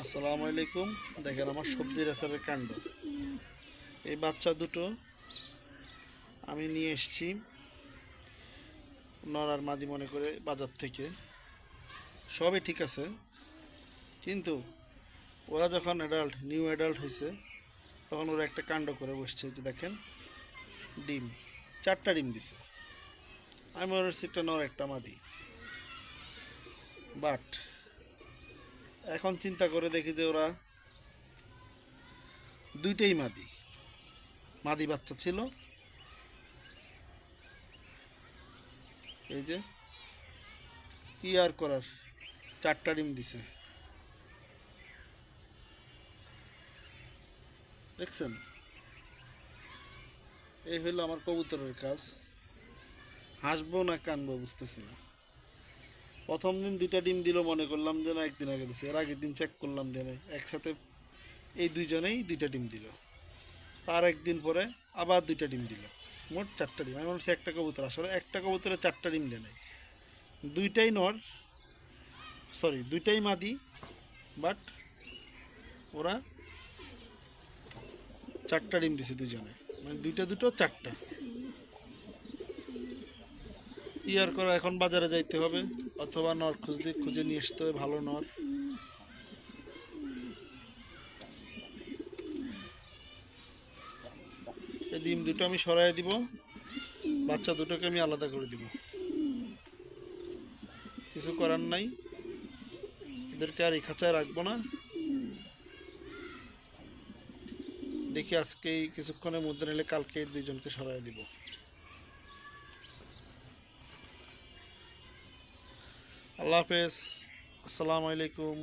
আসসালামু আলাইকুম। দেখেন আমার সবজির আচারের কাণ্ড। এই বাচ্চা দুটো আমি নিয়ে এসেছি নর আর মাদি মনে করে বাজার থেকে। সবই ঠিক আছে, কিন্তু ওরা যখন নিউ অ্যাডাল্ট হয়েছে তখন ওরা একটা কাণ্ড করে বসছে। যে দেখেন, ডিম, 4টা ডিম দিছে। আমি মনে হচ্ছে একটা নর একটা মাদি, বাট এখন চিন্তা করে দেখি যে ওরা দুইটাই মাদি। মাদি বাচ্চা ছিল, এই যে, কি আর করার, 4টা ডিম দিছে। দেখছেন, এই হইলো আমার কবুতরের কাজ। হাসবো না কানবো বুঝতেছি না। প্রথম দিন 2টা ডিম দিল, মনে করলাম যে না একদিন আগে দিছে। এর আগের দিন চেক করলাম যে না, একসাথে এই দুইজনেই 2টা ডিম দিল। তার একদিন পরে আবার 2টা ডিম দিল। মোট 4টা ডিম। আমি বলছি একটা কবুতর, আসলে একটা কবুতরে 4টা ডিম দেয় নাই। দুইটাই নর, সরি দুইটাই মাদি, বাট ওরা 4টা ডিম দিছে দুজনে, মানে দুইটা দুটো 4টা। কি আর করা, এখন বাজারে যাইতে হবে, অথবা নর খুঁজে নিয়ে আসতে হবে, ভালো নর। এই ডিম দুটো আমি সরাই দিব, বাচ্চা দুটোকে আমি আলাদা করে দিব। কিছু করার নাই, এদেরকে আর এই খাঁচায় রাখবো না। দেখি আজকেই কিছুক্ষণের মধ্যে নিলে কালকে এই দুইজনকে সরাই দিব। আল্লাহ হাফেজ, আসসালামু আলাইকুম।